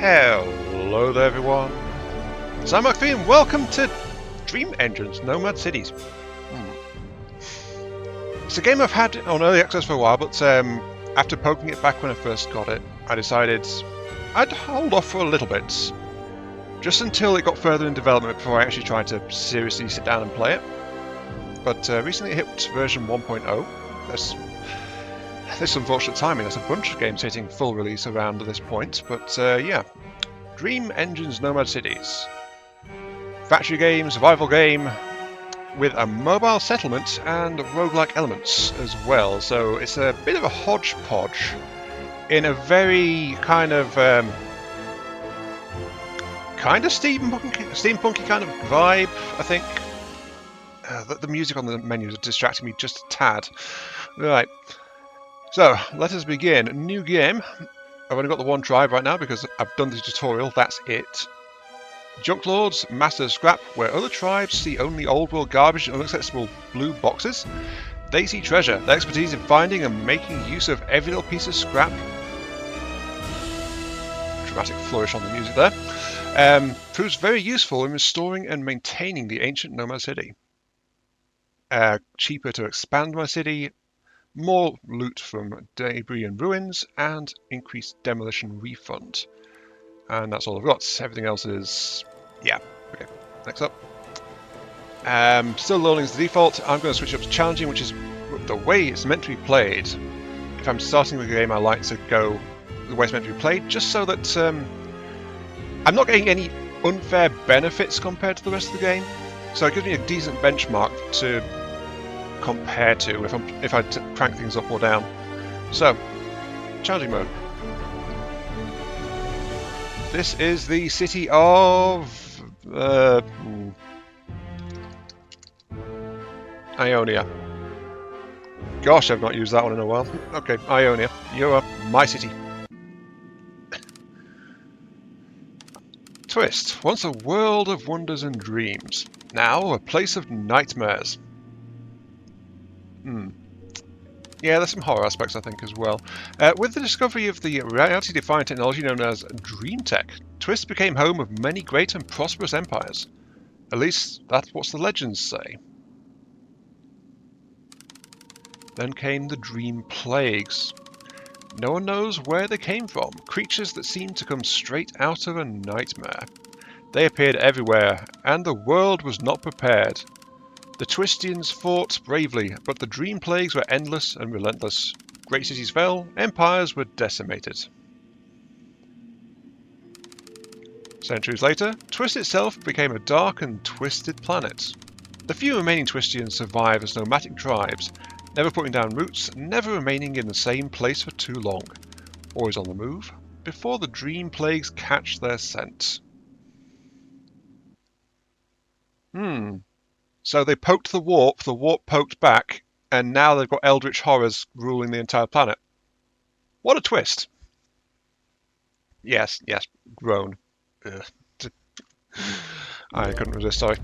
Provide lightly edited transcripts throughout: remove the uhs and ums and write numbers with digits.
Hello there everyone, so I'm McPhee and welcome to Dream Engine's Nomad Cities. It's a game I've had on early access for a while, but after poking it back when I first got it, I decided I'd hold off for a little bit, just until it got further in development before I actually tried to seriously sit down and play it. But recently it hit version 1.0. This unfortunate timing, there's a bunch of games hitting full release around this point, but yeah. Dream Engine's Nomad Cities. Factory game, survival game, with a mobile settlement and roguelike elements as well, so it's a bit of a hodgepodge in a very kind of steampunky kind of vibe, I think. The music on the menu is distracting me just a tad. Right. So, let us begin. New game. I've only got the one tribe right now because I've done the tutorial, that's it. Junk Lords, Master of Scrap, where other tribes see only old world garbage and inaccessible blue boxes. They see treasure, their expertise in finding and making use of every little piece of scrap. Dramatic flourish on the music there. Proves very useful in restoring and maintaining the ancient Nomad City. Cheaper to expand my city. More loot from debris and ruins, and increased demolition refund. And that's all I've got. Everything else is... yeah. Okay, next up. Still loading as the default. I'm going to switch up to challenging, which is the way it's meant to be played. If I'm starting the game, I like to go the way it's meant to be played, just so that I'm not getting any unfair benefits compared to the rest of the game. So it gives me a decent benchmark to compare to if I crank things up or down. So, challenging mode. This is the city of Ionia. Gosh, I've not used that one in a while. Okay, Ionia, you're my city. Twist. Once a world of wonders and dreams, now a place of nightmares. Yeah, there's some horror aspects, I think, as well. With the discovery of the reality-defying technology known as Dream Tech, Twist became home of many great and prosperous empires. At least, that's what the legends say. Then came the Dream Plagues. No one knows where they came from, creatures that seemed to come straight out of a nightmare. They appeared everywhere, and the world was not prepared. The Twistians fought bravely, but the Dream Plagues were endless and relentless. Great cities fell, empires were decimated. Centuries later, Twist itself became a dark and twisted planet. The few remaining Twistians survive as nomadic tribes, never putting down roots, never remaining in the same place for too long. Always on the move, before the Dream Plagues catch their scent. So they poked the warp poked back, and now they've got eldritch horrors ruling the entire planet. What a twist! Yes, groan. Ugh. I couldn't resist, sorry.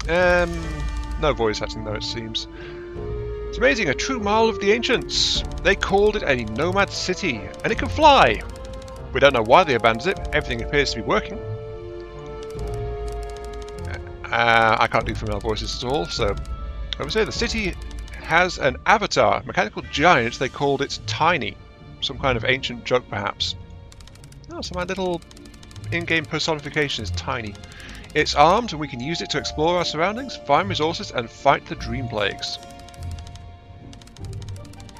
No voice acting though, it seems. It's amazing, a true marvel of the ancients. They called it a nomad city, and it can fly. We don't know why they abandoned it, everything appears to be working. I can't do female voices at all, so I would say the city has an avatar, mechanical giant. They called it Tiny, some kind of ancient joke perhaps. Oh, so my little in-game personification is Tiny. It's armed and we can use it to explore our surroundings, find resources and fight the Dream Plagues.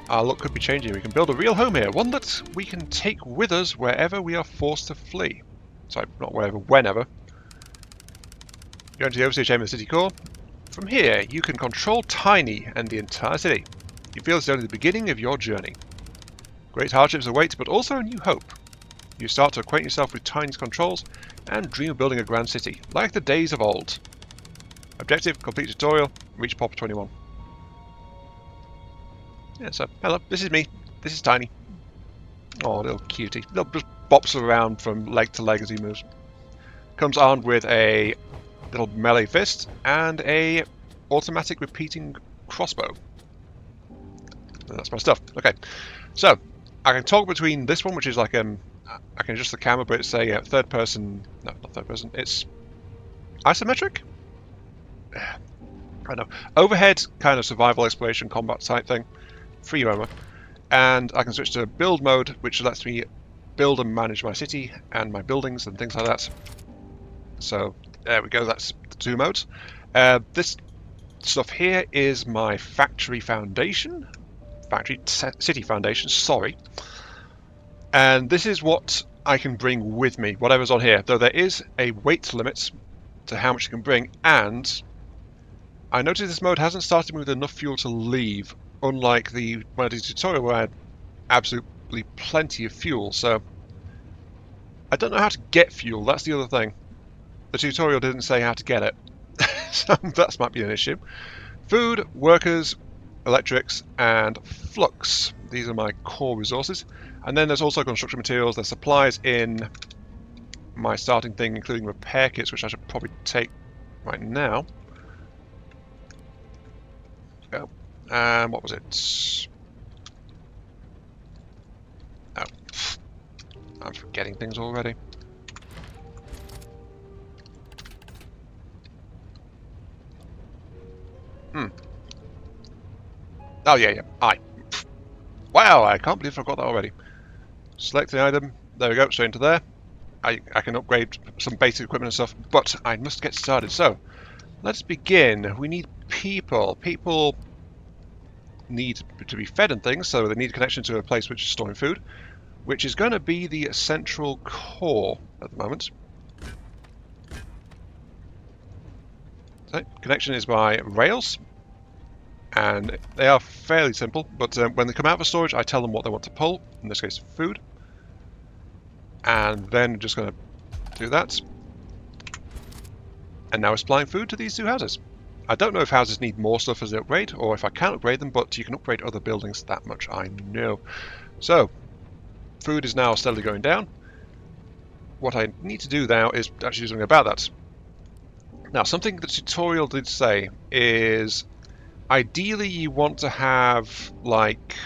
Our luck could be changing. We can build a real home here, one that we can take with us wherever we are forced to flee. Sorry, not wherever, whenever. Go into the overseer chamber of the city core. From here, you can control Tiny and the entire city. You feel it's only the beginning of your journey. Great hardships await, but also a new hope. You start to acquaint yourself with Tiny's controls and dream of building a grand city, like the days of old. Objective, complete tutorial, reach Pop 21. Yeah, so, hello, this is me. This is Tiny. Oh, little cutie. Just bops around from leg to leg as he moves. Comes armed with a little melee fist and a automatic repeating crossbow. And that's my stuff. Okay, so I can toggle between this one, which is like a I can adjust the camera, but it's saying third person. No, not third person. It's isometric. I don't know. Overhead kind of survival exploration combat type thing. Free armor. And I can switch to build mode, which lets me build and manage my city and my buildings and things like that. So there we go. That's the 2 modes. This stuff here is my factory foundation. City foundation, sorry. And this is what I can bring with me, whatever's on here. Though there is a weight limit to how much you can bring, and I noticed this mode hasn't started with enough fuel to leave, unlike when I did the tutorial where I had absolutely plenty of fuel. So I don't know how to get fuel, that's the other thing. The tutorial didn't say how to get it, so that might be an issue. Food, workers, electrics, and flux. These are my core resources. And then there's also construction materials. There's supplies in my starting thing, including repair kits, which I should probably take right now. Go. And what was it? Oh, I'm forgetting things already. Oh yeah. Wow, I can't believe I forgot that already. Select the item. There we go, straight into there. I can upgrade some basic equipment and stuff, but I must get started. So, let's begin. We need people. People need to be fed and things, so they need a connection to a place which is storing food, which is going to be the central core at the moment. So, connection is by rails, and they are fairly simple, but when they come out of storage, I tell them what they want to pull, in this case food, and then just going to do that. And now we're supplying food to these 2 houses. I don't know if houses need more stuff as they upgrade, or if I can upgrade them, but you can upgrade other buildings, that much I know. So, food is now steadily going down. What I need to do now is actually do something about that. Now, something the tutorial did say is, ideally you want to have, like,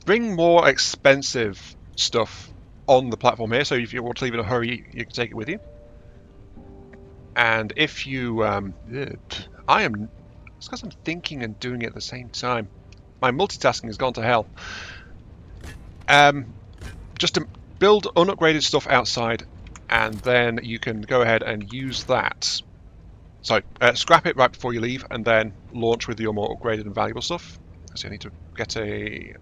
bring more expensive stuff on the platform here, so if you want to leave in a hurry, you can take it with you. And if you, it's because I'm thinking and doing it at the same time. My multitasking has gone to hell. Just to build unupgraded stuff outside, and then you can go ahead and use that. So scrap it right before you leave, and then launch with your more upgraded and valuable stuff. So I need to get a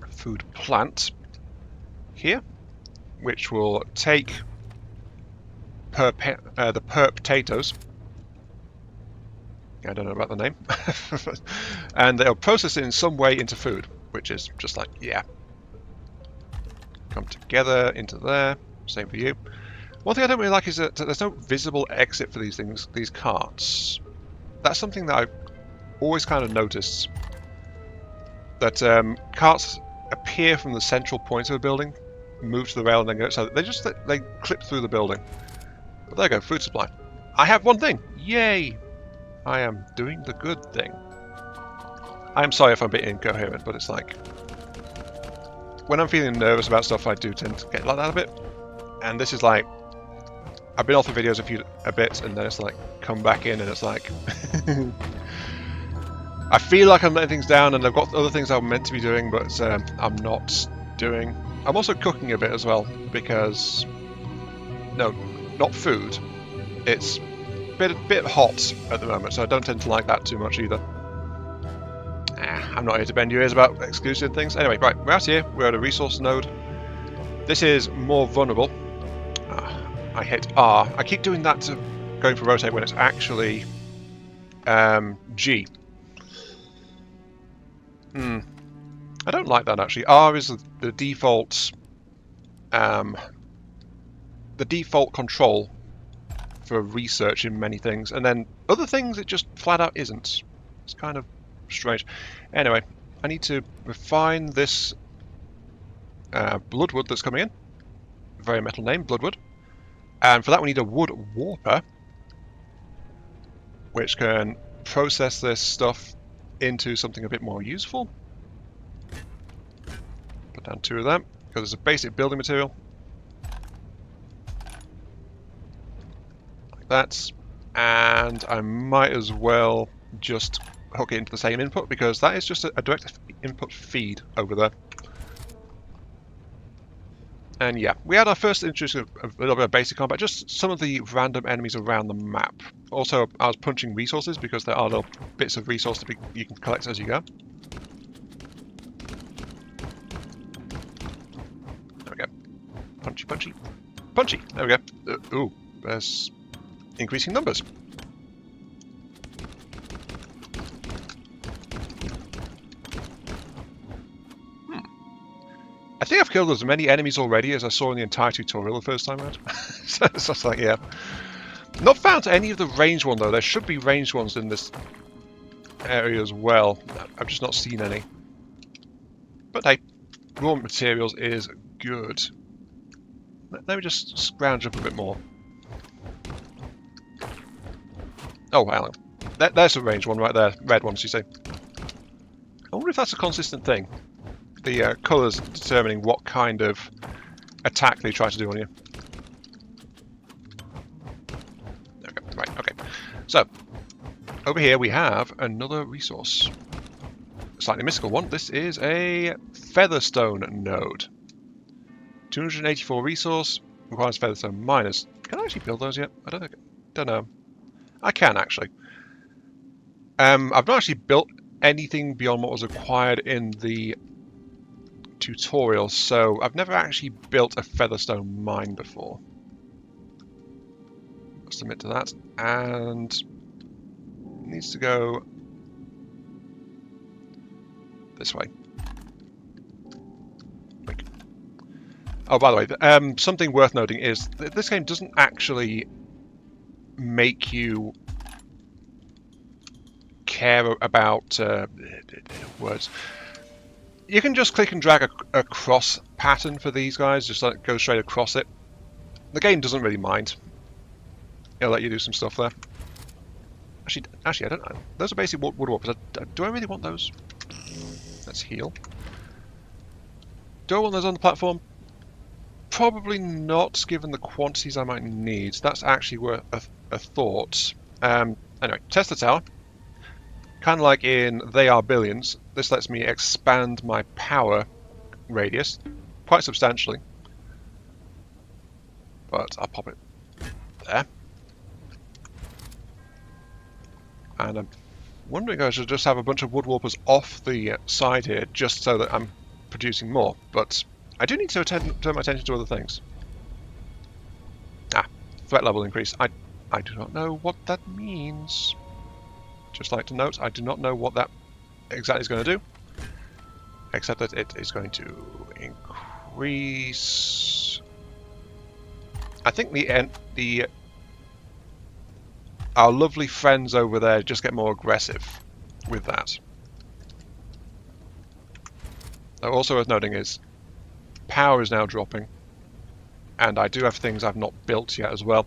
food plant here, which will take the perp potatoes. I don't know about the name. And they'll process it in some way into food, which is just like, yeah. Come together into there. Same for you. One thing I don't really like is that there's no visible exit for these things, these carts. That's something that I've always kind of noticed. That carts appear from the central point of a building, move to the rail, and then go. So they clip through the building. But there you go, food supply. I have one thing. Yay! I am doing the good thing. I'm sorry if I'm a bit incoherent, but it's like when I'm feeling nervous about stuff, I do tend to get like that a bit. And this is like, I've been off the videos a bit, and then it's like come back in, and it's like I feel like I'm letting things down, and I've got other things I'm meant to be doing, but I'm not doing. I'm also cooking a bit as well, because no, not food. It's a bit hot at the moment, so I don't tend to like that too much either. I'm not here to bend your ears about exclusive things. Anyway, right, we're out here. We're at a resource node. This is more vulnerable. I hit R. I keep doing that to going for rotate when it's actually G. I don't like that actually. R is the default control for research in many things, and then other things it just flat out isn't. It's kind of strange. Anyway, I need to refine this bloodwood that's coming in. Very metal name, bloodwood. And for that we need a wood warper, which can process this stuff into something a bit more useful. Put down 2 of them. because it's a basic building material. Like that. And I might as well just hook it into the same input, because that is just a direct input feed over there. And yeah, we had our first introduce of a little bit of basic combat, just some of the random enemies around the map. Also, I was punching resources because there are little bits of resource you can collect as you go. There we go. Punchy, punchy, punchy. There we go. Ooh, there's increasing numbers. I think I've killed as many enemies already as I saw in the entire tutorial the first time around. So it's just like, yeah. Not found any of the ranged one though. There should be ranged ones in this area as well. I've just not seen any. But hey, raw materials is good. Let me just scrounge up a bit more. Oh, hang on. There's a ranged one right there. Red ones, you see. I wonder if that's a consistent thing. The colours determining what kind of attack they try to do on you. There we go. Right, okay. So, over here we have another resource. A slightly mystical one. This is a Featherstone node. 284 resource, requires Featherstone miners. Can I actually build those yet? I don't know. I can actually. I've not actually built anything beyond what was required in the tutorial, so I've never actually built a Featherstone mine before. I'll submit to that, and it needs to go this way. Oh, by the way, something worth noting is that this game doesn't actually make you care about words. You can just click and drag a cross pattern for these guys, just like go straight across it. The game doesn't really mind. It'll let you do some stuff there. Actually, I don't know. Those are basic woodworkers. Do I really want those? Let's heal. Do I want those on the platform? Probably not, given the quantities I might need. That's actually worth a thought. Anyway, test the tower. Kind of like in They Are Billions, this lets me expand my power radius quite substantially. But I'll pop it there. And I'm wondering if I should just have a bunch of woodwarpers off the side here, just so that I'm producing more. But I do need to turn my attention to other things. Threat level increase. I do not know what that means. Just like to note, I do not know what that exactly is going to do, except that it is going to increase. I think our lovely friends over there just get more aggressive with that. Also worth noting is power is now dropping, and I do have things I've not built yet as well.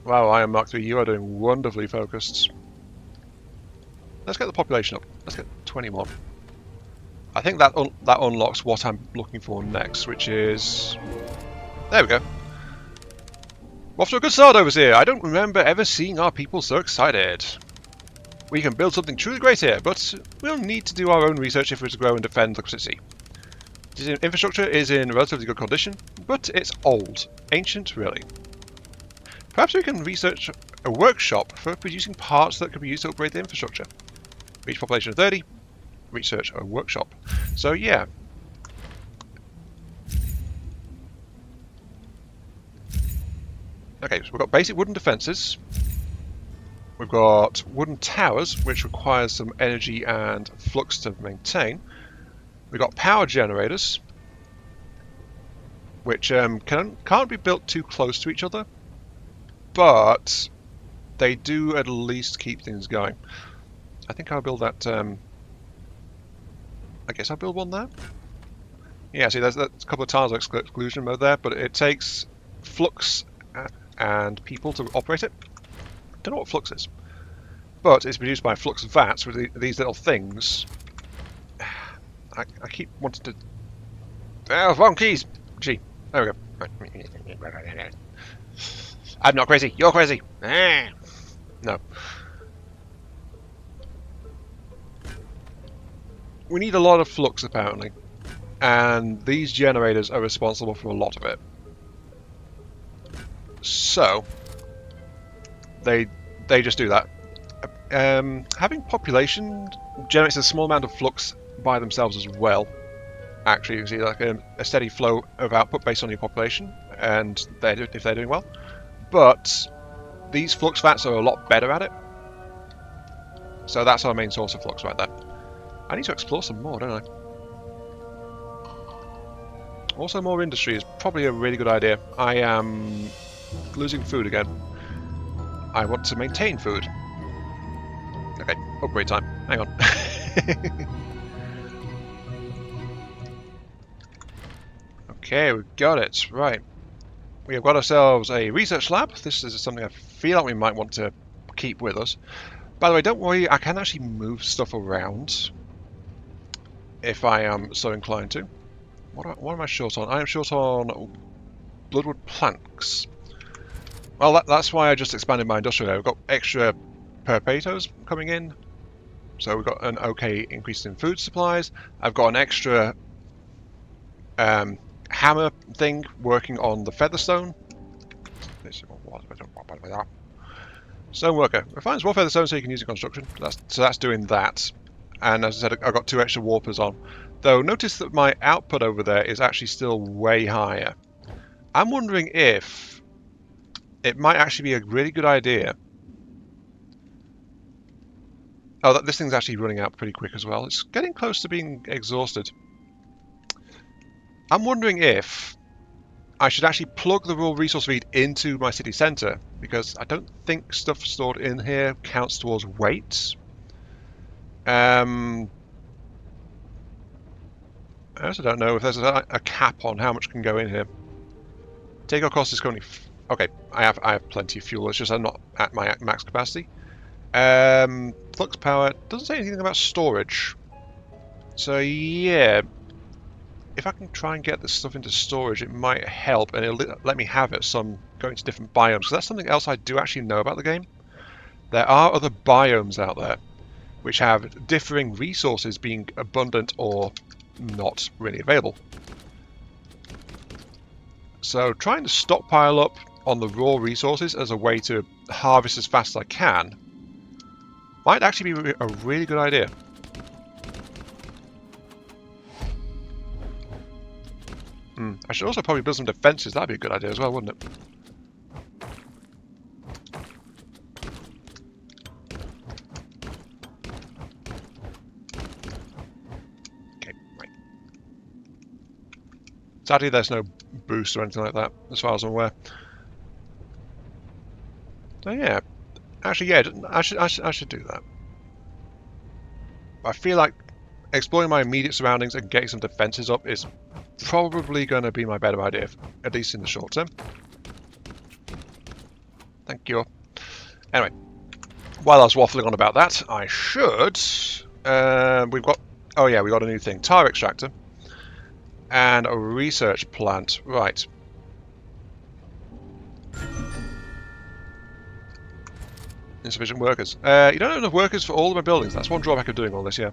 Wow, I am Mark 3. You are doing wonderfully focused. Let's get the population up. Let's get 21. I think that unlocks what I'm looking for next, which is... There we go. We're off to a good start over here. I don't remember ever seeing our people so excited. We can build something truly great here, but we'll need to do our own research if we're to grow and defend the city. The infrastructure is in relatively good condition, but it's old. Ancient, really. Perhaps we can research a workshop for producing parts that could be used to upgrade the infrastructure. Reach population of 30, research a workshop. So yeah. Okay, so we've got basic wooden defences. We've got wooden towers, which requires some energy and flux to maintain. We've got power generators, which can't be built too close to each other, but they do at least keep things going. I think I'll build that. I guess I'll build one there. Yeah, see, there's a couple of tiles of exclusion mode there, but it takes flux and people to operate it. Don't know what flux is, but it's produced by flux vats with these little things. I keep wanting to... Oh, wrong keys! Gee, there we go. I'm not crazy, you're crazy! No. We need a lot of flux, apparently. And these generators are responsible for a lot of it. So, they just do that. Having population generates a small amount of flux by themselves as well. Actually, you can see like a steady flow of output based on your population, and if they're doing well. But these flux vats are a lot better at it. So that's our main source of flux right there. I need to explore some more, don't I? Also, more industry is probably a really good idea. I am losing food again. I want to maintain food. Okay, upgrade time. Hang on. Okay, we've got it. Right. We have got ourselves a research lab. This is something I feel like we might want to keep with us. By the way, don't worry, I can actually move stuff around if I am so inclined to. What am I short on? I am short on bloodwood planks. Well, that's why I just expanded my industrial area. We've got extra perpetuos coming in. So we've got an okay increase in food supplies. I've got an extra hammer thing working on the featherstone. Stone worker. Refines raw featherstone so you can use it in construction. So that's doing that. And as I said, I've got 2 extra warpers on. Though notice that my output over there is actually still way higher. I'm wondering if it might actually be a really good idea. Oh, this thing's actually running out pretty quick as well. It's getting close to being exhausted. I'm wondering if I should actually plug the raw resource feed into my city centre, because I don't think stuff stored in here counts towards weight. I also don't know if there's a cap on how much can go in here. Take-off cost is currently... okay, I have plenty of fuel, it's just I'm not at my max capacity. Flux power, doesn't say anything about storage. So yeah, if I can try and get this stuff into storage, it might help, and it'll let me have it some going to different biomes. So that's something else I do actually know about the game. There are other biomes out there which have differing resources being abundant or not really available. So trying to stockpile up on the raw resources as a way to harvest as fast as I can might actually be a really good idea. I should also probably build some defences. That'd be a good idea as well, wouldn't it? Okay, right. Sadly, there's no boost or anything like that, as far as I'm aware. So yeah, actually, yeah, I should do that. I feel like exploring my immediate surroundings and getting some defences up is probably going to be my better idea, at least in the short term. Thank you. Anyway, while I was waffling on about that, I should... we've got... oh yeah, we got a new thing. Tire extractor. And a research plant. Right. Insufficient workers. You don't have enough workers for all of my buildings. That's one drawback of doing all this, yeah.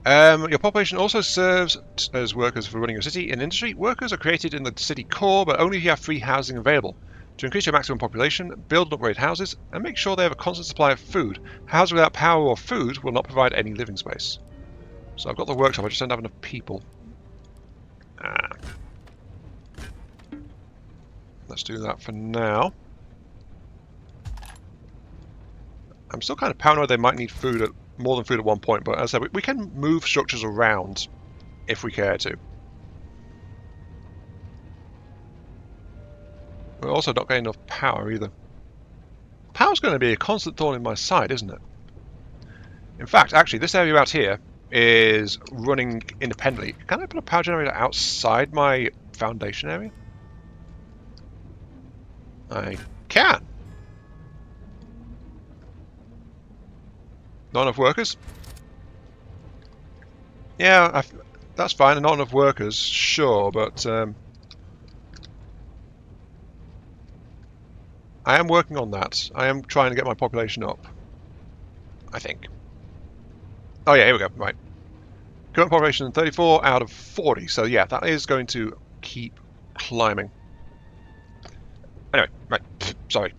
Your population also serves as workers for running your city. In industry, workers are created in the city core, but only if you have free housing available. To increase your maximum population, build and upgrade houses, and make sure they have a constant supply of food. Houses without power or food will not provide any living space. So I've got the workshop, I just don't have enough people. Let's do that for now. I'm still kind of paranoid they might need food more than food at one point, but as I said, we can move structures around if we care to. We're also not getting enough power either. Power's going to be a constant thorn in my side, isn't it? In fact, actually, this area out here is running independently. Can I put a power generator outside my foundation area? I can. Not enough workers? Yeah, that's fine. Not enough workers, sure, but I am working on that. I am trying to get my population up, I think. Oh yeah, here we go. Right. Current population 34 out of 40. So yeah, that is going to keep climbing. Anyway, right. Sorry.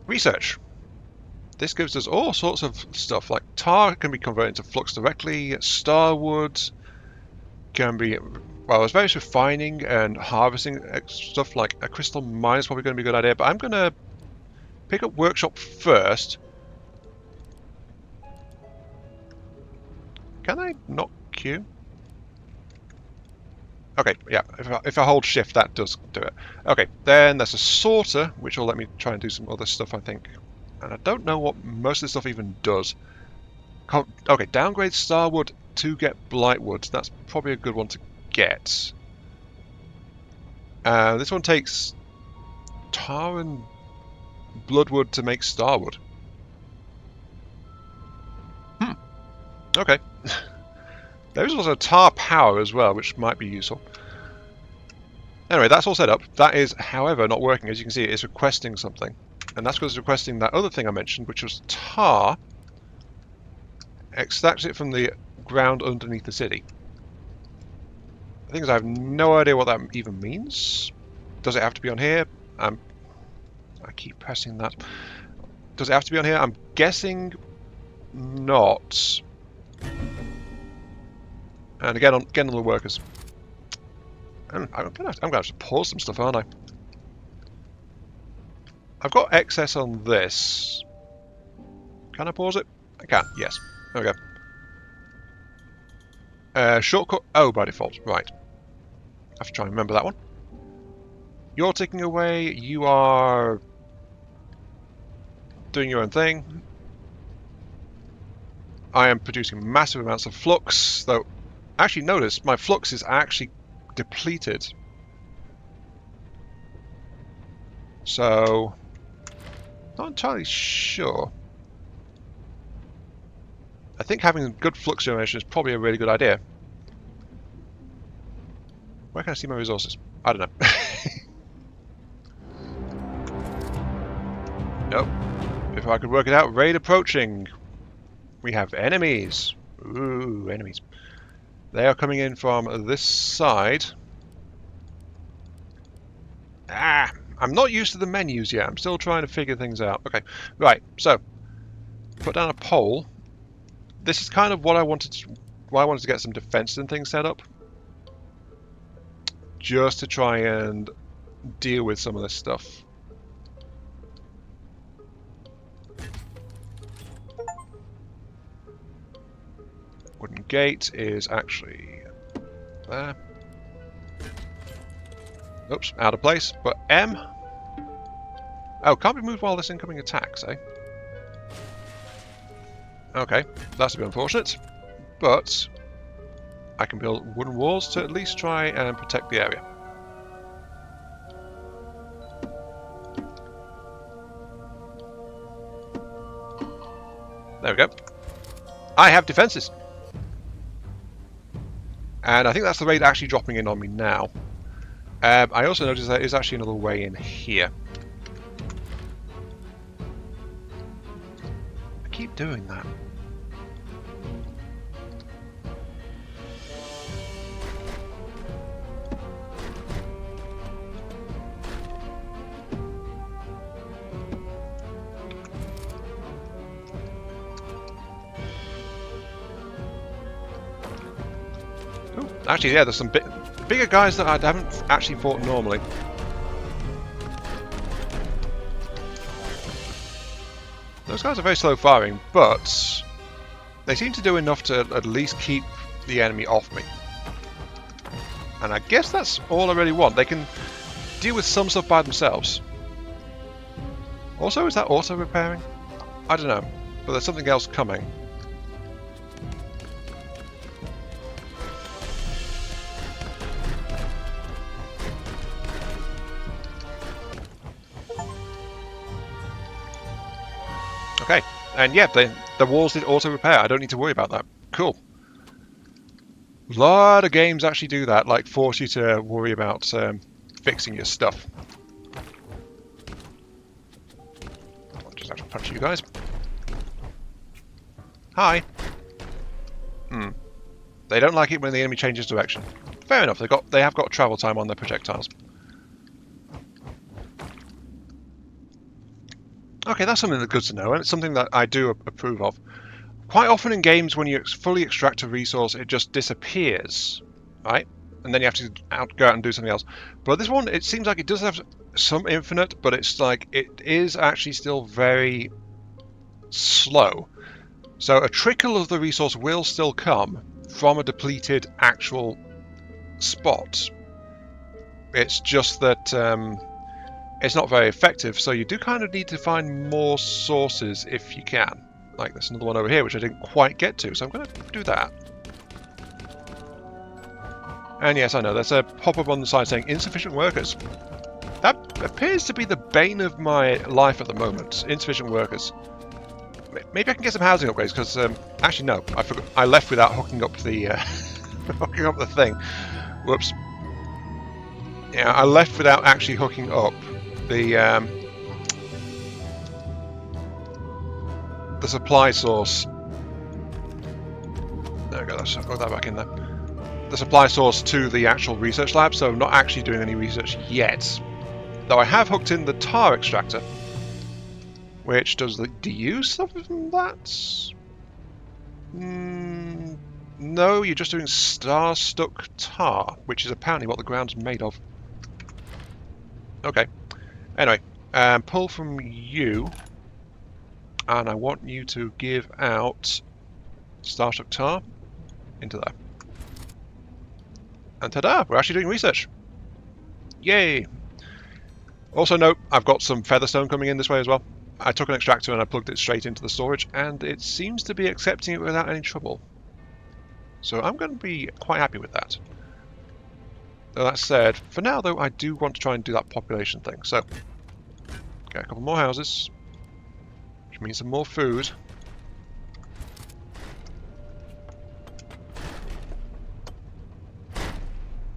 Research. This gives us all sorts of stuff. Like tar can be converted into flux directly. Starwood can be... Well, as various refining and harvesting stuff like a crystal mine is probably going to be a good idea. But I'm going to pick up workshop first. Can I not queue? Okay, yeah, if I hold shift, that does do it. Okay, then there's a sorter, which will let me try and do some other stuff, I think. And I don't know what most of this stuff even does. Okay, downgrade Starwood to get Blightwood. That's probably a good one to get. This one takes tar and bloodwood to make Starwood. Okay. There's also tar power as well, which might be useful. Anyway, that's all set up. That is, however, not working. As you can see, it's requesting something. And that's because it's requesting that other thing I mentioned, which was tar. Extracts it from the ground underneath the city. The thing is, I have no idea what that even means. Does it have to be on here? I keep pressing that. Does it have to be on here? I'm guessing not. And again on the workers. I'm gonna have to pause some stuff, aren't I? I've got excess on this. Can I pause it? I can. Yes. There we go. Shortcut. Oh, by default. Right. I have to try and remember that one. You're ticking away. You are doing your own thing. I am producing massive amounts of flux, though. Actually, notice my flux is actually depleted. So, not entirely sure. I think having good flux generation is probably a really good idea. Where can I see my resources? I don't know. Nope. If I could work it out, raid approaching. We have enemies. Ooh, enemies. They are coming in from this side. Ah, I'm not used to the menus yet. I'm still trying to figure things out. Okay, right. So, put down a pole. This is kind of what I wanted to, why I wanted to get some defenses and things set up. Just to try and deal with some of this stuff. Wooden gate is actually there. Oops, out of place. But M. Oh, can't be moved while this incoming attacks, eh? Okay, that's a bit unfortunate. But I can build wooden walls to at least try and protect the area. There we go. I have defenses. And I think that's the raid actually dropping in on me now. I also noticed there is actually another way in here. I keep doing that. Ooh, actually, yeah, there's some bigger guys that I haven't actually fought normally. Those guys are very slow firing, but they seem to do enough to at least keep the enemy off me. And I guess that's all I really want. They can deal with some stuff by themselves. Also, is that auto-repairing? I don't know, but there's something else coming. Okay, and yeah, the walls did auto-repair. I don't need to worry about that. Cool. A lot of games actually do that, like force you to worry about fixing your stuff. I'll just have to punch you guys. Hi. They don't like it when the enemy changes direction. Fair enough. They have got travel time on their projectiles. Okay, that's something that's good to know, and it's something that I do approve of. Quite often in games, when you fully extract a resource, it just disappears, right? And then you have to go out and do something else. But this one, it seems like it does have some infinite, but it's like it is actually still very slow. So a trickle of the resource will still come from a depleted actual spot. It's just that it's not very effective, so you do kind of need to find more sources if you can. Like there's another one over here which I didn't quite get to, so I'm going to do that. And yes, I know, there's a pop-up on the side saying insufficient workers. That appears to be the bane of my life at the moment, insufficient workers. Maybe I can get some housing upgrades, because actually no, I forgot. I left without hooking up the hooking up the thing. Whoops. Yeah, I left without actually hooking up the supply source. There we go. Let's put that back in there. The supply source to the actual research lab, so I'm not actually doing any research yet. Though I have hooked in the tar extractor, which does the DU stuff from that? No, you're just doing star-stuck tar, which is apparently what the ground's made of. Okay. Anyway, pull from you, and I want you to give out star-stuck tar into there. And ta-da! We're actually doing research. Yay! Also note, I've got some featherstone coming in this way as well. I took an extractor and I plugged it straight into the storage, and it seems to be accepting it without any trouble. So I'm going to be quite happy with that. Though that said, for now though, I do want to try and do that population thing. So, get a couple more houses, which means some more food.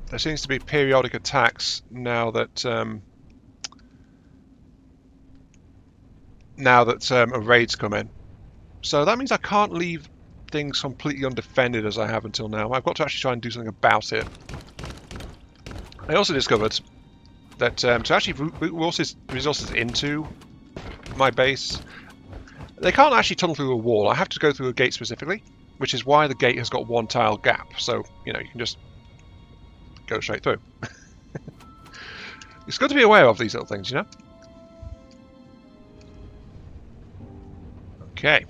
There seems to be periodic attacks now that a raid's come in. So that means I can't leave things completely undefended as I have until now. I've got to actually try and do something about it. I also discovered that to actually route resources into my base, they can't actually tunnel through a wall. I have to go through a gate specifically, which is why the gate has got one tile gap. So, you know, you can just go straight through. It's good to be aware of these little things, you know? Okay.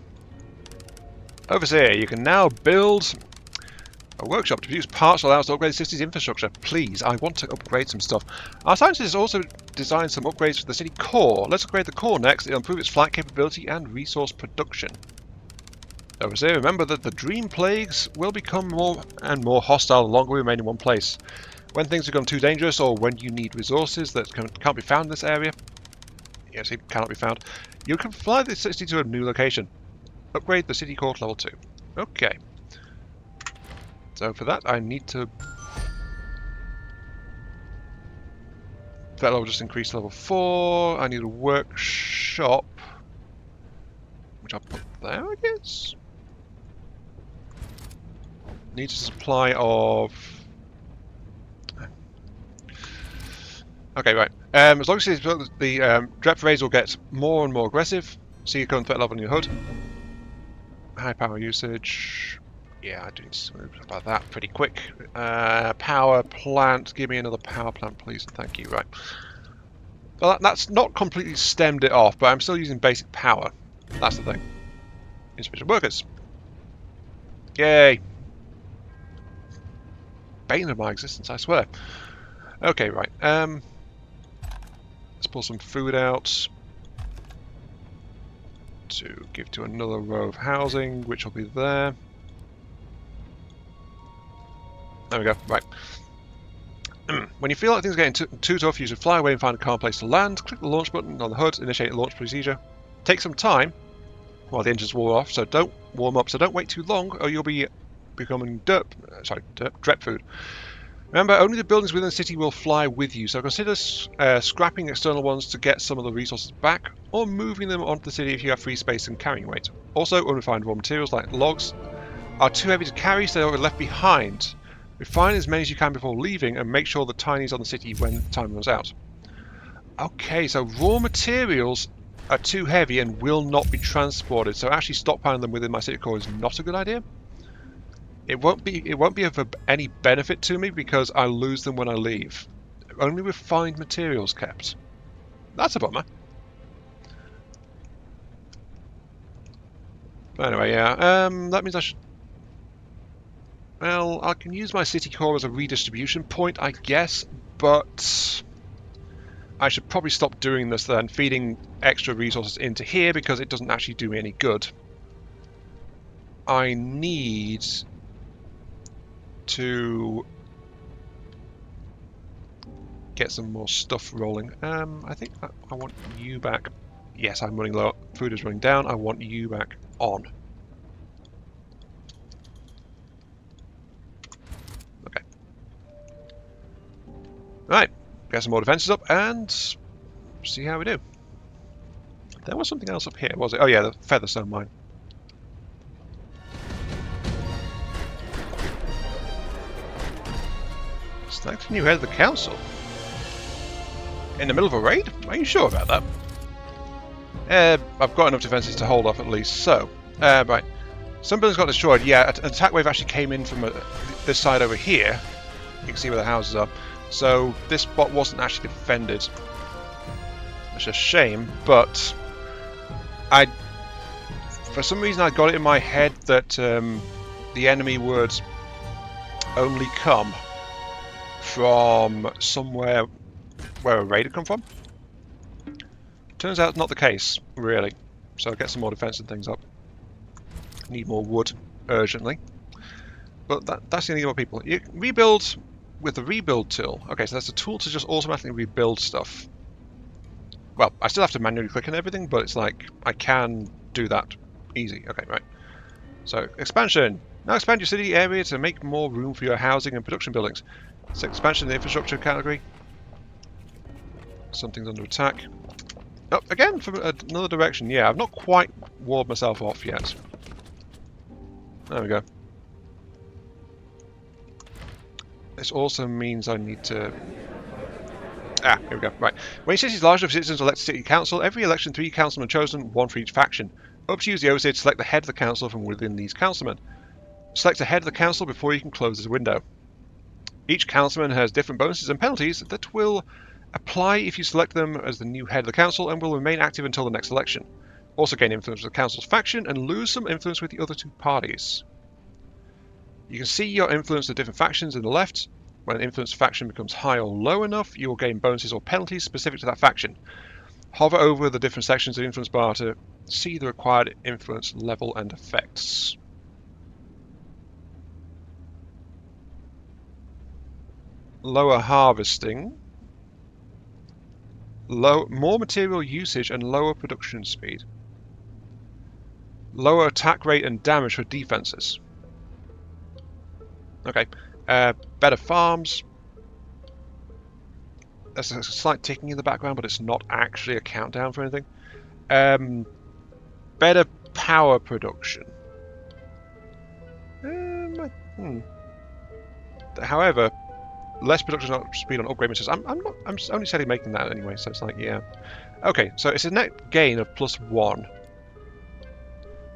Over here, you can now build a workshop to produce parts that allows to upgrade the city's infrastructure. Please, I want to upgrade some stuff. Our scientists also designed some upgrades for the city core. Let's upgrade the core next. It'll improve its flight capability and resource production. Over here, remember that the dream plagues will become more and more hostile the longer we remain in one place. When things become too dangerous, or when you need resources that can't be found in this area, yes, it cannot be found, you can fly the city to a new location. Upgrade the city core to level 2. Okay. So for that, I need to... That level just increased to level 4. I need a workshop, which I'll put there, I guess. Needs a supply of... Okay, right. As long as the Dread Raids will get more and more aggressive, see your current threat level in your HUD. High power usage. Yeah, I do need to smooth about that pretty quick. Power plant. Give me another power plant, please. Thank you. Right. Well, that's not completely stemmed it off, but I'm still using basic power. That's the thing. Insufficient workers. Yay. Bane of my existence, I swear. Okay, right. Let's pull some food out to give to another row of housing, which will be there. There we go. Right. When you feel like things are getting too tough, you should fly away and find a calm place to land. Click the launch button on the HUD, initiate a launch procedure. Take some time while the engines warm off, so don't wait too long, or you'll be becoming drep food. Remember, only the buildings within the city will fly with you, so consider scrapping external ones to get some of the resources back, or moving them onto the city if you have free space and carrying weight. Also, unrefined raw materials like logs are too heavy to carry, so they are left behind. Refine as many as you can before leaving, and make sure the tiny's on the city when time runs out. Okay, so raw materials are too heavy and will not be transported, so actually stockpiling them within my city core is not a good idea. It won't be of any benefit to me because I lose them when I leave. Only refined materials kept. That's a bummer. But anyway, yeah. That means I should. Well, I can use my city core as a redistribution point, I guess, but I should probably stop doing this then, feeding extra resources into here because it doesn't actually do me any good. I need to get some more stuff rolling. I think I want you back. Yes, I'm running low. Food is running down. I want you back on. Okay. Right. Get some more defenses up and see how we do. There was something else up here, was it? Oh yeah, the Featherstone mine. Select a new head of the council. In the middle of a raid? Are you sure about that? I've got enough defences to hold off at least. So, right. Some buildings got destroyed. Yeah, an attack wave actually came in from this side over here. You can see where the houses are. So this spot wasn't actually defended. Which is a shame, but for some reason I got it in my head that the enemy would only come from somewhere where a raid had come from. Turns out not the case, really. So I'll get some more defense and things up. Need more wood urgently. But that's the only more people. You rebuild with the rebuild tool. Okay, so that's a tool to just automatically rebuild stuff. Well, I still have to manually click on everything, but it's like I can do that easy. Okay, right. So expansion. Now expand your city area to make more room for your housing and production buildings. So expansion in the infrastructure category. Something's under attack. Oh, again from another direction. Yeah, I've not quite walled myself off yet. There we go. This also means I need to... Ah, here we go. Right. When your city is large enough, citizens elect city council. Every election, 3 councilmen are chosen, 1 for each faction. Up to you as the overseer to select the head of the council from within these councilmen. Select the head of the council before you can close this window. Each councilman has different bonuses and penalties that will apply if you select them as the new head of the council and will remain active until the next election. Also gain influence with the council's faction and lose some influence with the other 2 parties. You can see your influence of different factions in the left. When an influence faction becomes high or low enough, you will gain bonuses or penalties specific to that faction. Hover over the different sections of the influence bar to see the required influence level and effects. Lower harvesting. More material usage and lower production speed. Lower attack rate and damage for defenses. Okay. Better farms. There's a slight ticking in the background, but it's not actually a countdown for anything. Better power production. However, less production speed on upgrade materials. I'm only steadily making that anyway, so it's like, yeah. Okay, so it's a net gain of +1.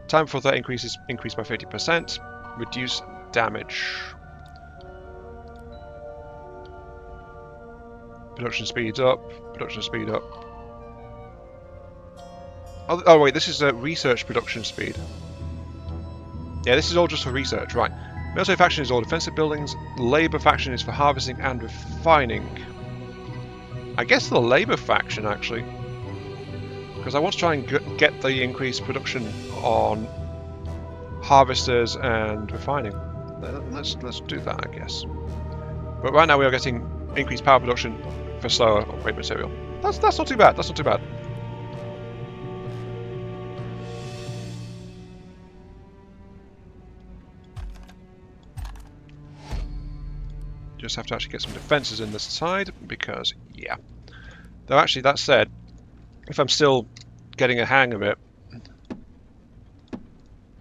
Time for that increased by 50%. Reduce damage. Production speeds up. Production speed up. Oh wait, this is research production speed. Yeah, this is all just for research, right. Military faction is all defensive buildings. Labour faction is for harvesting and refining. I guess the Labour faction, actually. Because I want to try and get the increased production on harvesters and refining. Let's do that, I guess. But right now we are getting increased power production for slower upgrade material. That's not too bad. That's not too bad. Just have to actually get some defences in this side, because, yeah. Though actually, that said, if I'm still getting a hang of it,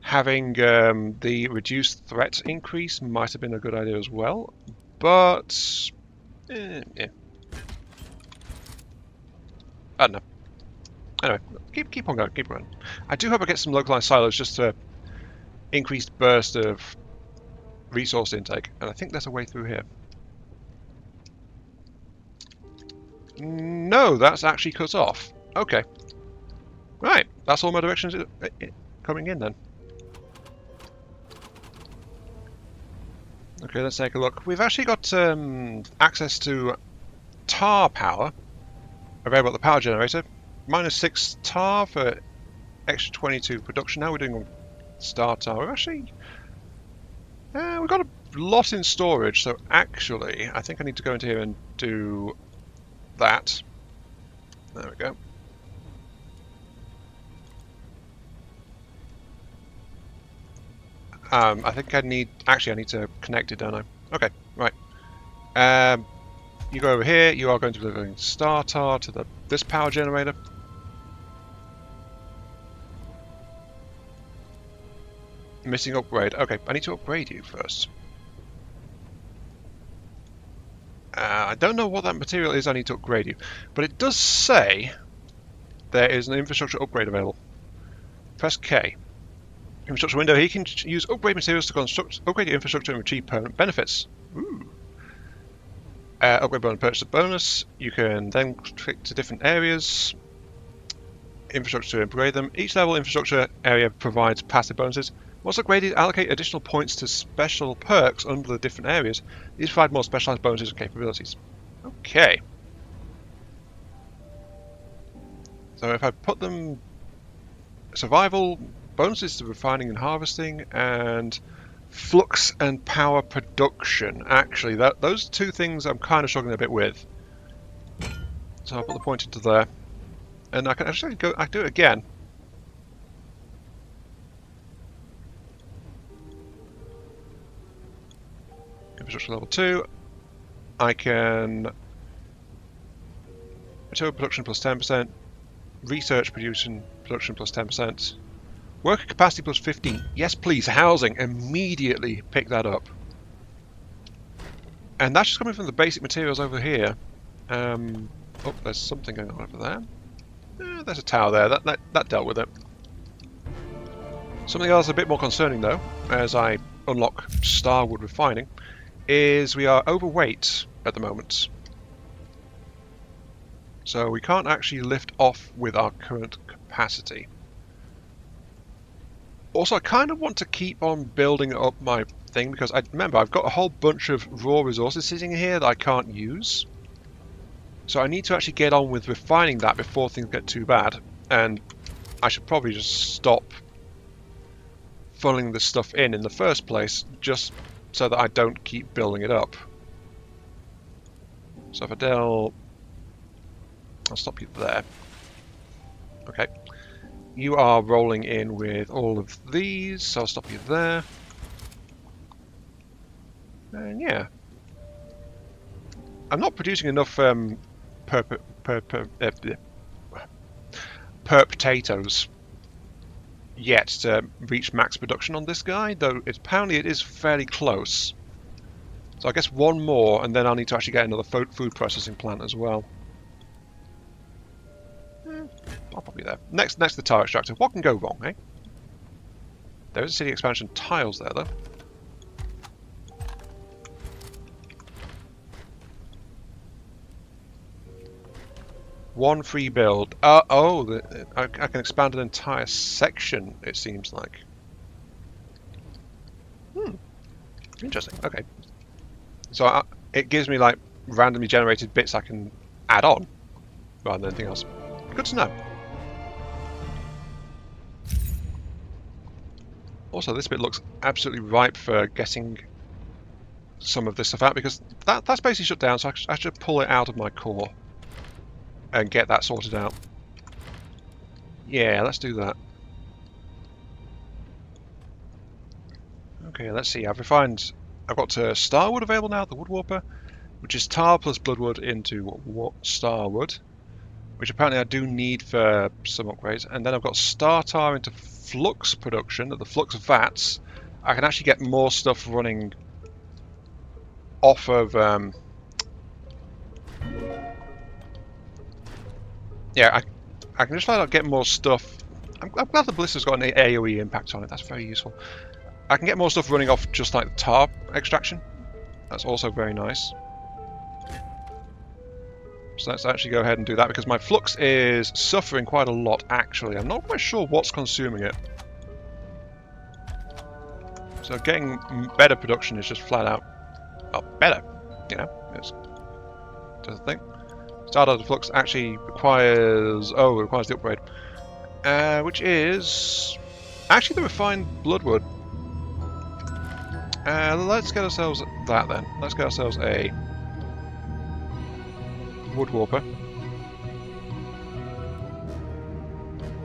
having the reduced threat increase might have been a good idea as well, but... yeah. I don't know. Anyway, keep on going, keep running. I do hope I get some localized silos just to increase burst of resource intake, and I think there's a way through here. No, that's actually cut off. Okay. Right, that's all my directions coming in then. Okay, let's take a look. We've actually got access to tar power available at the power generator. -6 tar for extra 22 production. Now we're doing star tar. We've actually... we've got a lot in storage, so actually I think I need to go into here and do that. There we go. I think I need to connect it, don't I? Okay, right. You go over here. You are going to be delivering star tar to this power generator. Missing upgrade. Okay, I need to upgrade you first. I don't know what that material is I need to upgrade you, but it does say there is an infrastructure upgrade available. Press K. Infrastructure window. Here you can use upgrade materials to upgrade your infrastructure and achieve permanent benefits. Ooh. Upgrade bonus, purchase a bonus. You can then click to different areas. Infrastructure to upgrade them. Each level infrastructure area provides passive bonuses. Once upgraded, allocate additional points to special perks under the different areas. These provide more specialized bonuses and capabilities. Okay. So if I put them... survival, bonuses to refining and harvesting, and flux and power production. Actually, those two things I'm kind of struggling a bit with. So I'll put the point into there. And I can actually go... I do it again. Infrastructure level 2. I can... material production plus 10%. Research production plus 10%. Worker capacity plus 15. Yes, please. Housing. Immediately pick that up. And that's just coming from the basic materials over here. Oh, there's something going on over there. There's a tower there. That dealt with it. Something else a bit more concerning, though, as I unlock Starwood refining, is we are overweight at the moment. So we can't actually lift off with our current capacity. Also, I kind of want to keep on building up my thing, because remember, I've got a whole bunch of raw resources sitting here that I can't use. So I need to actually get on with refining that before things get too bad. And I should probably just stop funneling this stuff in the first place, just so that I don't keep building it up. So if I'll stop you there. Okay. You are rolling in with all of these, so I'll stop you there. And yeah. I'm not producing enough potatoes yet to reach max production on this guy, though apparently it is fairly close. So I guess one more, and then I'll need to actually get another food processing plant as well. I'll probably there. Next to the tile extractor. What can go wrong, eh? There is a city expansion tiles there, though. One free build. I can expand an entire section, it seems like. Interesting. Okay. So it gives me, like, randomly generated bits I can add on, rather than anything else. Good to know. Also, this bit looks absolutely ripe for getting some of this stuff out, because that's basically shut down, so I should pull it out of my core and get that sorted out. Yeah, let's do that. Okay, let's see. I've refined I've got Starwood available now, the Woodwarper, which is tar plus bloodwood into Starwood, which apparently I do need for some upgrades. And then I've got Star Tar into Flux production, the Flux Vats. I can actually get more stuff running off of... yeah, I can just flat out get more stuff. I'm glad the Blister's got an AoE impact on it, that's very useful. I can get more stuff running off just like the tar extraction. That's also very nice. So let's actually go ahead and do that, because my Flux is suffering quite a lot, actually. I'm not quite sure what's consuming it. So getting better production is just flat out... well, better, you know. It's does the thing. Start out of the Flux actually requires... oh, it requires the upgrade. Which is... actually the refined bloodwood. Let's get ourselves that then. Let's get ourselves a... Woodwarper.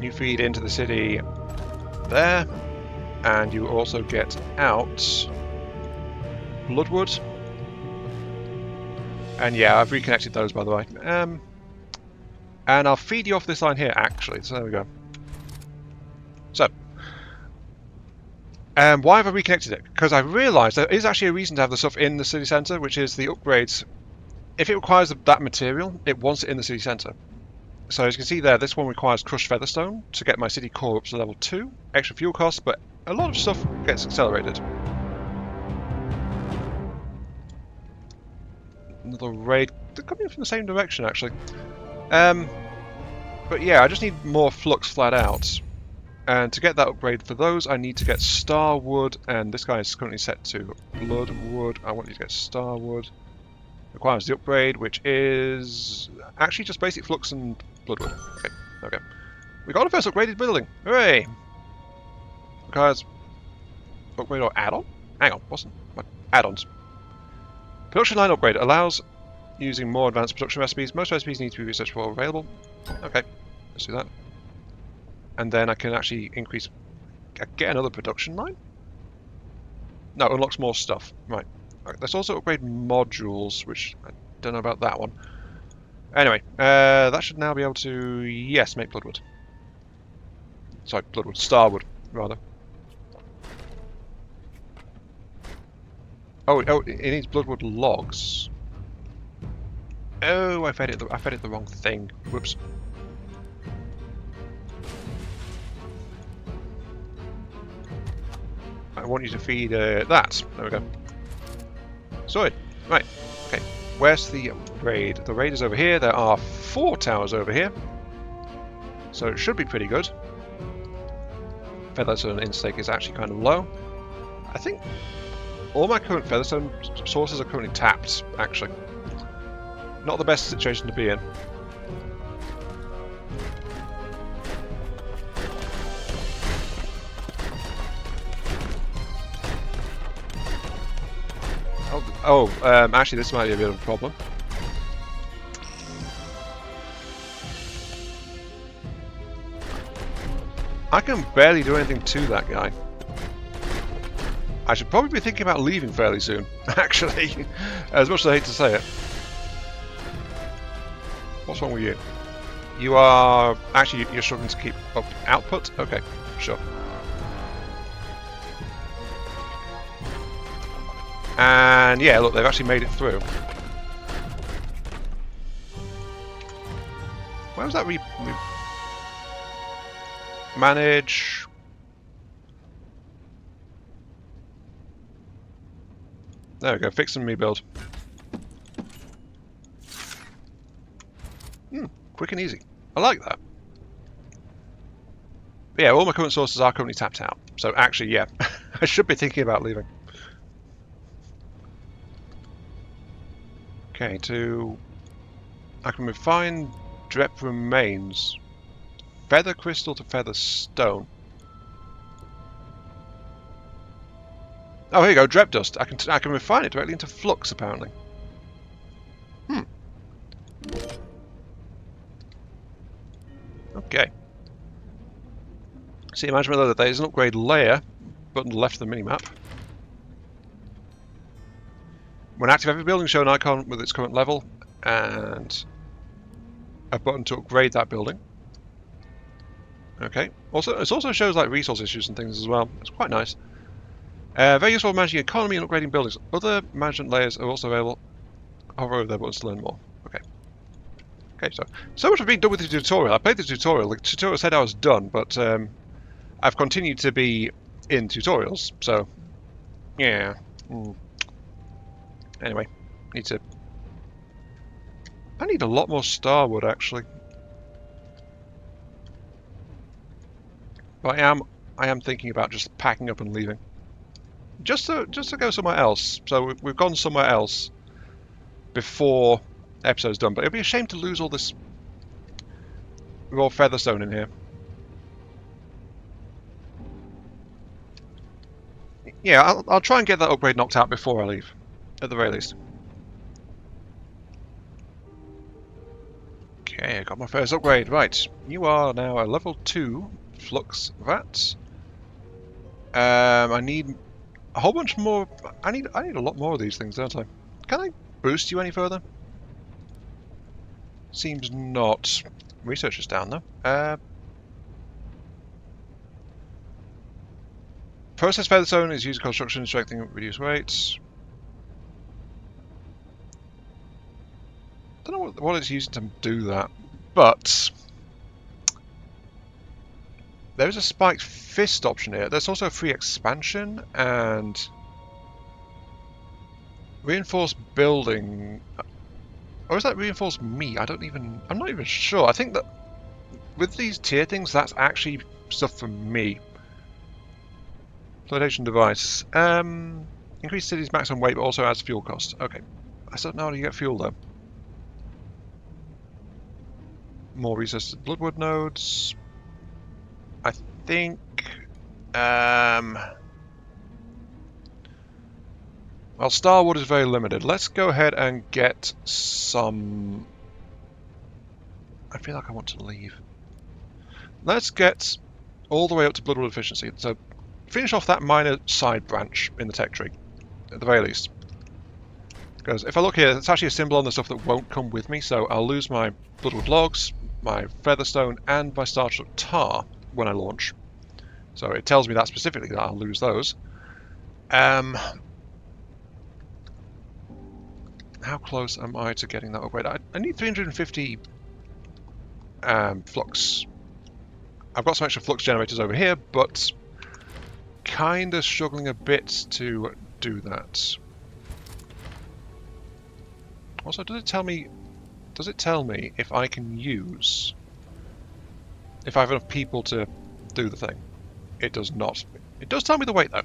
You feed into the city there, and you also get out bloodwood. And yeah, I've reconnected those, by the way. And I'll feed you off this line here, actually. So there we go. So, why have I reconnected it? Because I realised there is actually a reason to have the stuff in the city centre, which is the upgrades. If it requires that material, it wants it in the city centre. So as you can see there, this one requires crushed featherstone to get my city core up to level 2. Extra fuel costs, but a lot of stuff gets accelerated. Another raid. They're coming from the same direction, actually. But yeah, I just need more flux flat out. And to get that upgrade for those, I need to get Starwood, and this guy is currently set to Bloodwood. I want you to get Starwood. Requires the upgrade, which is actually just basic flux and bloodwood. Okay, okay. We got a first upgraded building. Hooray! Requires upgrade or add-on? Hang on, what's add-ons? Production line upgrade allows using more advanced production recipes. Most recipes need to be researched before available. Okay, let's do that. And then I can actually increase... get another production line? No, it unlocks more stuff. Right. Let's also upgrade modules, which I don't know about that one. Anyway, that should now be able to, yes, make bloodwood. Sorry, bloodwood, starwood, rather. Oh, it needs bloodwood logs. Oh, I fed it the wrong thing. Whoops. I want you to feed that. There we go. Sorted. Right. Okay. Where's the raid? The raid is over here. There are 4 towers over here. So it should be pretty good. Featherstone intake is actually kind of low. I think all my current featherstone sources are currently tapped, actually. Not the best situation to be in. Actually, this might be a bit of a problem. I can barely do anything to that guy. I should probably be thinking about leaving fairly soon, actually. As much as I hate to say it. What's wrong with you? You are... actually, you're struggling to keep up output? Okay, sure. And yeah, look, they've actually made it through. Where was that manage? There we go, fix and rebuild. Quick and easy. I like that. But yeah, all my current sources are currently tapped out. So actually, yeah, I should be thinking about leaving. Okay, I can refine Drep remains. Feather crystal to feather stone. Oh, here you go, Drep dust. I can refine it directly into flux, apparently. Okay. See, imagine whether there is an upgrade layer button left of the minimap. When active, every building show an icon with its current level and a button to upgrade that building. Okay. Also, it also shows like resource issues and things as well. It's quite nice. Very useful for managing economy and upgrading buildings. Other management layers are also available. Hover over their buttons to learn more. Okay. Okay, so much for being done with the tutorial. I played the tutorial. The tutorial said I was done, but I've continued to be in tutorials. So, yeah. Anyway, I need a lot more starwood actually. But I am thinking about just packing up and leaving. Just to go somewhere else. So we've gone somewhere else before the episode's done. But it'd be a shame to lose all this raw featherstone in here. Yeah, I'll try and get that upgrade knocked out before I leave, at the very least. Okay, I got my first upgrade. Right, you are now a level 2 flux vat. I need a whole bunch more. I need a lot more of these things, don't I? Can I boost you any further? Seems not. Research is down though. Process featherstone is used in construction, strengthening, reduce weights. Don't know what it's using to do that, but there is a spiked fist option here. There's also a free expansion and reinforced building. Or is that reinforced me? I'm not even sure. I think that with these tier things, that's actually stuff for me. Flotation device. Increase city's maximum weight, but also adds fuel cost. Okay. I still don't know how you get fuel though. More resistant bloodwood nodes. I think. Well, starwood is very limited. Let's go ahead and get some. I feel like I want to leave. Let's get all the way up to bloodwood efficiency. So finish off that minor side branch in the tech tree, at the very least. Because if I look here, it's actually a symbol on the stuff that won't come with me, so I'll lose my bloodwood logs, my featherstone, and my starstruck tar when I launch. So it tells me that specifically that I'll lose those. How close am I to getting that upgrade? I need 350 flux. I've got some extra flux generators over here, but kind of struggling a bit to do that. Also, does it tell me if I can use, if I have enough people to do the thing? It does not. It does tell me the weight though.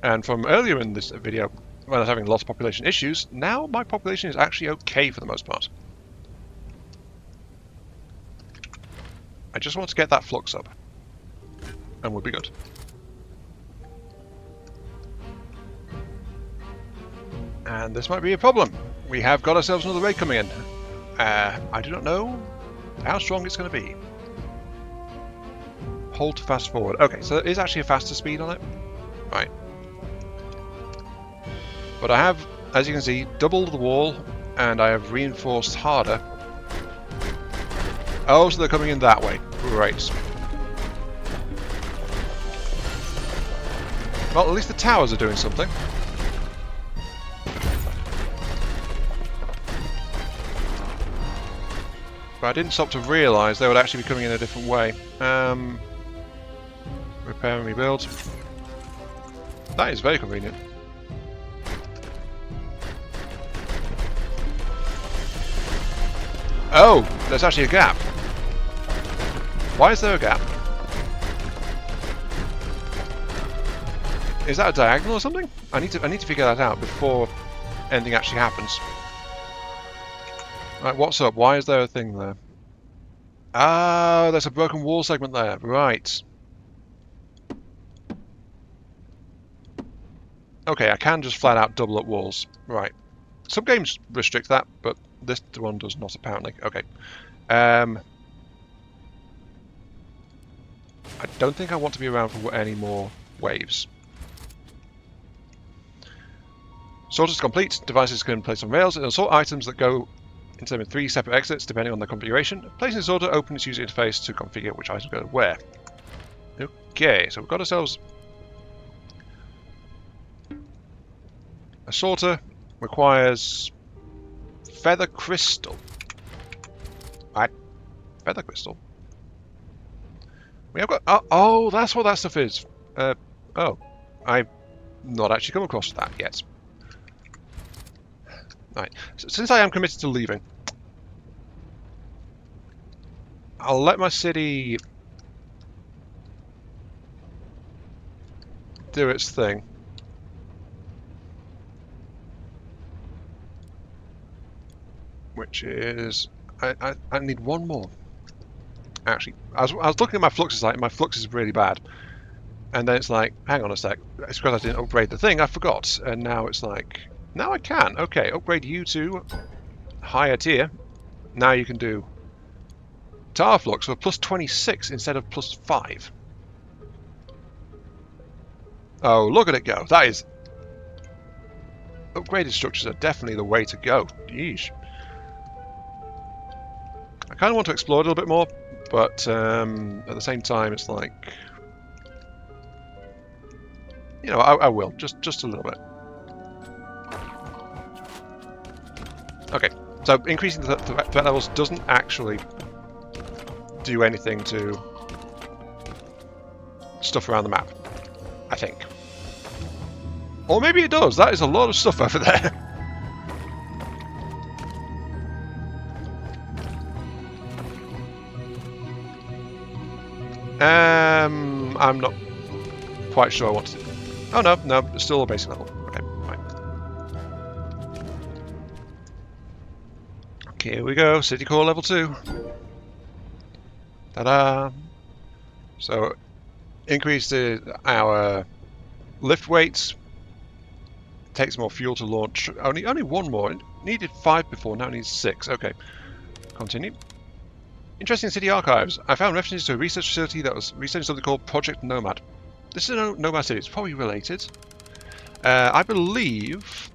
And from earlier in this video, when I was having lots of population issues, now my population is actually okay for the most part. I just want to get that flux up, and we'll be good. And this might be a problem. We have got ourselves another raid coming in. I do not know how strong it's going to be. Hold to fast forward. Okay, so there is actually a faster speed on it. Right. But I have, as you can see, doubled the wall, and I have reinforced harder. Oh, so they're coming in that way. Great. Well, at least the towers are doing something. But I didn't stop to realise they would actually be coming in a different way. Repair and rebuild. That is very convenient. Oh, there's actually a gap. Why is there a gap? Is that a diagonal or something? I need to figure that out before anything actually happens. Right, what's up? Why is there a thing there? Ah, there's a broken wall segment there. Right. Okay, I can just flat out double up walls. Right. Some games restrict that, but this one does not apparently. Okay. I don't think I want to be around for any more waves. Sort is complete. Devices can place on rails and sort items that go into them in 3 separate exits depending on their configuration. Placing the sorter opens user interface to configure which items go where. Okay, so we've got ourselves a sorter. Requires feather crystal. Right, feather crystal. We have got. Oh, that's what that stuff is. Oh, I've not actually come across that yet. Right, so since I am committed to leaving, I'll let my city do its thing. Which is, I need one more. Actually, I was looking at my fluxes, like my flux is really bad, and then it's like, hang on a sec, it's because I didn't upgrade the thing, I forgot, and now it's like, now I can. Okay, upgrade you to higher tier. Now you can do tower flux for plus 26 instead of plus 5. Oh, look at it go! That is, upgraded structures are definitely the way to go. Yeesh. I kind of want to explore a little bit more, but at the same time, it's like, you know, I will just a little bit. Okay, so increasing the threat levels doesn't actually do anything to stuff around the map, I think. Or maybe it does. That is a lot of stuff over there. I'm not quite sure I want to. Oh no, it's still a basic level. Okay, fine. Okay, here we go. City core level 2. Ta-da! So, increased our lift weights. Takes more fuel to launch. Only one more. It needed 5 before. Now it needs 6. Okay, continue. Interesting city archives. I found references to a research facility that was researching something called Project Nomad. This is Nomad Cities. It's probably related. I believe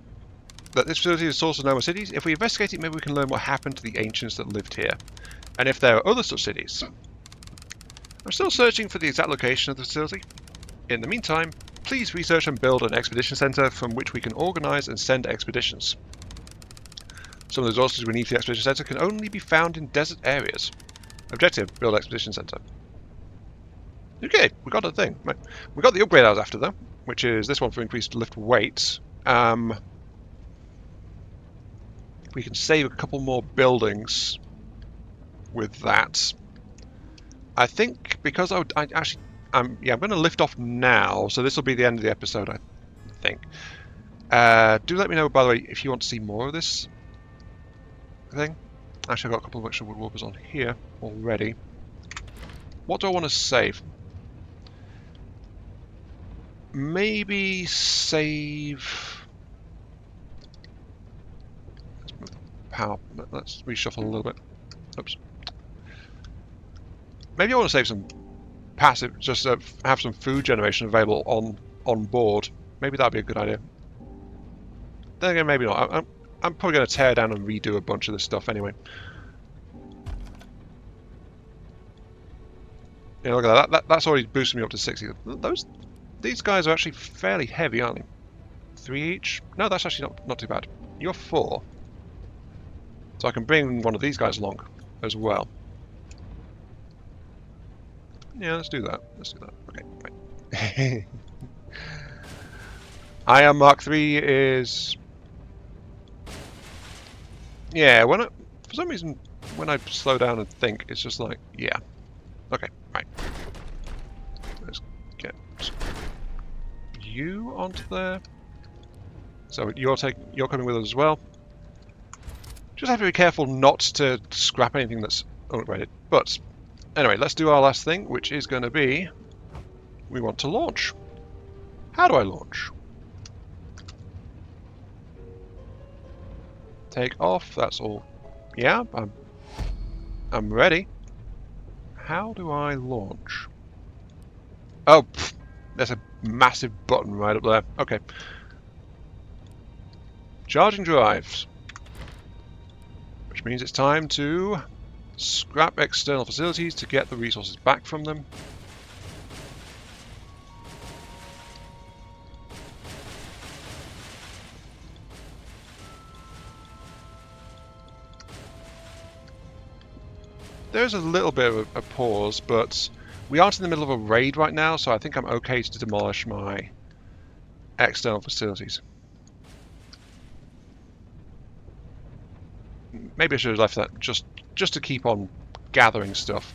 that this facility is the source of Nomad Cities. If we investigate it, maybe we can learn what happened to the ancients that lived here, and if there are other such cities. I'm still searching for the exact location of the facility. In the meantime, please research and build an expedition center from which we can organize and send expeditions. Some of the resources we need for the expedition center can only be found in desert areas. Objective, build expedition center. Okay, we got a thing. Right. We got the upgrade I was after though, which is this one for increased lift weight. We can save a couple more buildings with that. I think because I'm going to lift off now, so this will be the end of the episode, I think. Do let me know, by the way, if you want to see more of this thing. Actually, I've got a couple of extra wood warpers on here already. What do I want to save? Maybe save... Let's move power. Let's reshuffle a little bit. Oops. Maybe I want to save some passive, just have some food generation available on board. Maybe that'd be a good idea. Then again, maybe not. I'm probably going to tear down and redo a bunch of this stuff anyway. Yeah, look at that. That's already boosted me up to 60. These guys are actually fairly heavy, aren't they? 3 each? No, that's actually not too bad. You're 4. So I can bring one of these guys along as well. Yeah, let's do that. Okay, right. Iron Mark III is... Yeah, for some reason, when I slow down and think, it's just like, yeah. Okay, right. Let's get you onto there. So you're coming with us as well. Just have to be careful not to scrap anything that's unupgraded. But anyway, let's do our last thing, which is going to be, we want to launch. How do I launch? Take off, that's all. Yeah, I'm ready. How do I launch? Oh, There's a massive button right up there. Okay. Charging drives. Which means it's time to scrap external facilities to get the resources back from them. There's a little bit of a pause, but we aren't in the middle of a raid right now, so I think I'm okay to demolish my external facilities. Maybe I should have left that just to keep on gathering stuff.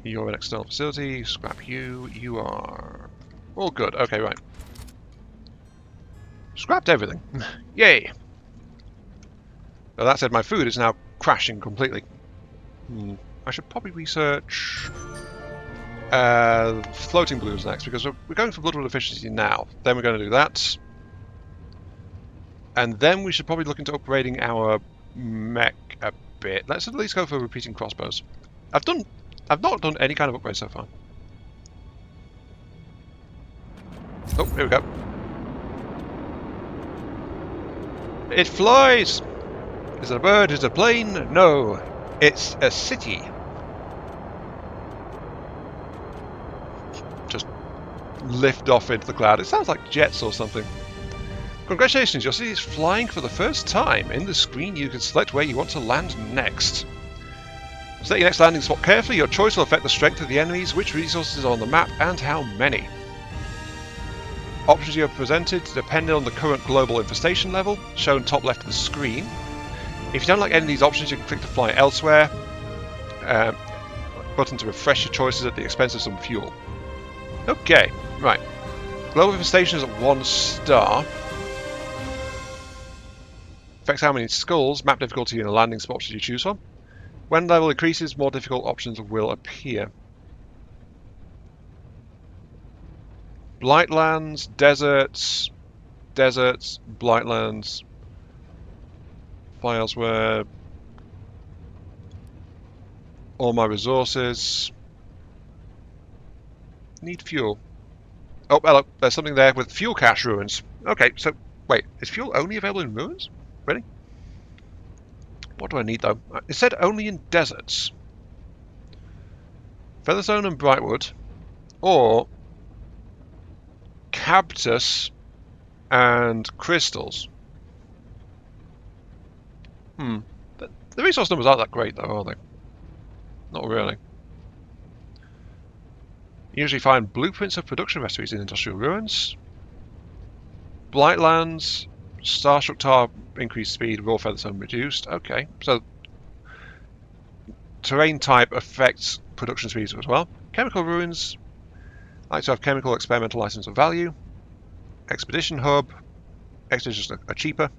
You're an external facility, scrap you, you are all good. Okay, right. Scrapped everything. Yay! Well, that said, my food is now crashing completely. I should probably research floating balloons next, because we're going for bloodwood efficiency now. Then we're going to do that. And then we should probably look into upgrading our mech a bit. Let's at least go for repeating crossbows. I've not done any kind of upgrade so far. Oh, here we go. It flies! Is it a bird? Is it a plane? No, it's a city. Just lift off into the cloud. It sounds like jets or something. Congratulations, your city is flying for the first time. In the screen you can select where you want to land next. Select your next landing spot carefully. Your choice will affect the strength of the enemies, which resources are on the map, and how many. Options you are presented depend on the current global infestation level, shown top left of the screen. If you don't like any of these options, you can click to fly elsewhere. Button to refresh your choices at the expense of some fuel. Okay, right. Global infestation is at 1 star. Affects how many skulls, map difficulty, and the landing spots you choose from. When level increases, more difficult options will appear. Blightlands, deserts, Blightlands. Fly elsewhere. All my resources. Need fuel. Oh, hello. There's something there with fuel cache ruins. Okay, so wait, is fuel only available in ruins? Really? What do I need though? It said only in deserts. Featherstone and Brightwood, or cactus and crystals. The resource numbers aren't that great though, are they? Not really. You usually find blueprints of production recipes in industrial ruins. Blightlands, Starstruck Tar, increased speed, raw featherstone reduced. Okay, so terrain type affects production speeds as well. Chemical ruins, like to have chemical experimental license of value. Expedition hub, expeditions are cheaper.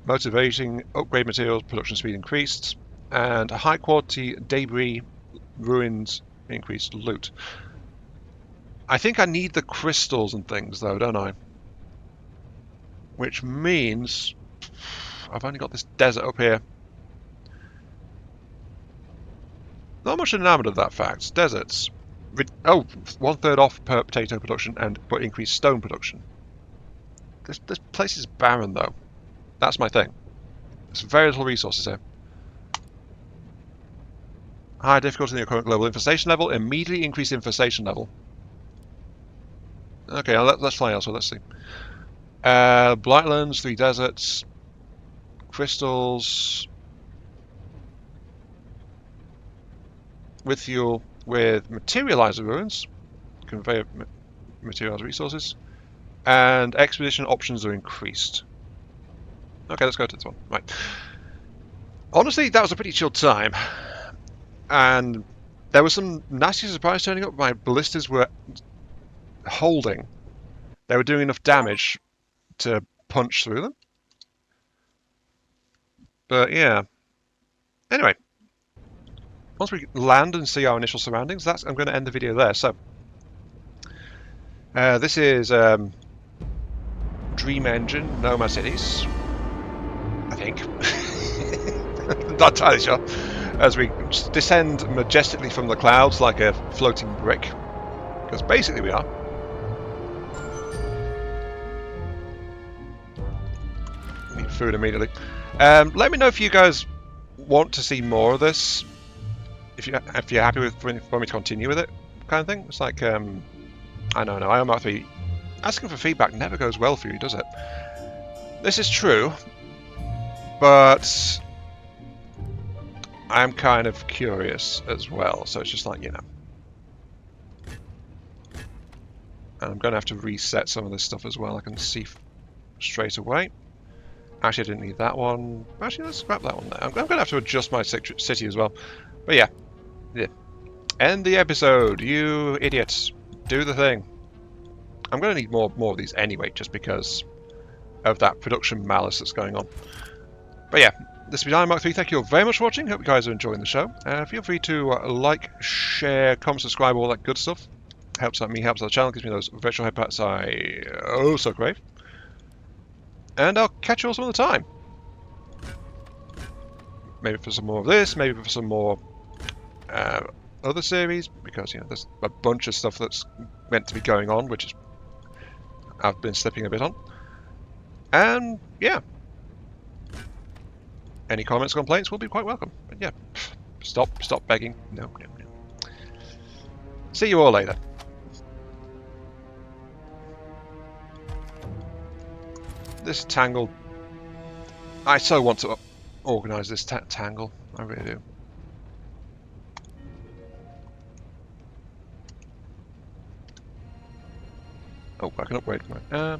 Motivating upgrade materials, production speed increased, and high quality debris ruins increased loot. I think I need the crystals and things though, don't I? Which means I've only got this desert up here. Not much enamored of that fact. Deserts. Oh, 1/3 off per potato production but increased stone production. This place is barren though. That's my thing. There's very little resources here. High difficulty in your current global infestation level. Immediately increase infestation level. Okay, let's fly elsewhere. Let's see. Blightlands, 3 deserts, crystals, with fuel, with materializer ruins, convey materializer resources, and expedition options are increased. Okay, let's go to this one. Right. Honestly, that was a pretty chilled time, and there was some nasty surprise turning up. My ballistas were holding. They were doing enough damage to punch through them. But yeah. Anyway, once we land and see our initial surroundings, I'm going to end the video there. So, this is Dream Engine, Nomad Cities, I think. Not entirely sure. as we descend majestically from the clouds like a floating brick. Because basically we are. Need food immediately. Let me know if you guys want to see more of this. If you're happy with for me to continue with it, kind of thing. It's like I don't know. I might be asking for feedback never goes well for you, does it? This is true, but I'm kind of curious as well. So it's just like, you know. And I'm going to have to reset some of this stuff as well. I can see straight away. Actually, I didn't need that one. Actually, let's scrap that one there. I'm going to have to adjust my city as well. But yeah. End the episode, you idiots. Do the thing. I'm going to need more of these anyway, just because of that production malice that's going on. But yeah, this has been Mark 3. Thank you all very much for watching. Hope you guys are enjoying the show. Feel free to like, share, comment, subscribe, all that good stuff. Helps out me, helps out the channel, gives me those virtual headpats I oh so crave. And I'll catch you all some other time. Maybe for some more of this, maybe for some more other series, because, you know, there's a bunch of stuff that's meant to be going on, which is I've been slipping a bit on. And yeah, any comments, complaints will be quite welcome. But yeah, stop begging. No. See you all later. This tangle. I so want to organise this tangle. I really do. Oh, I can upgrade my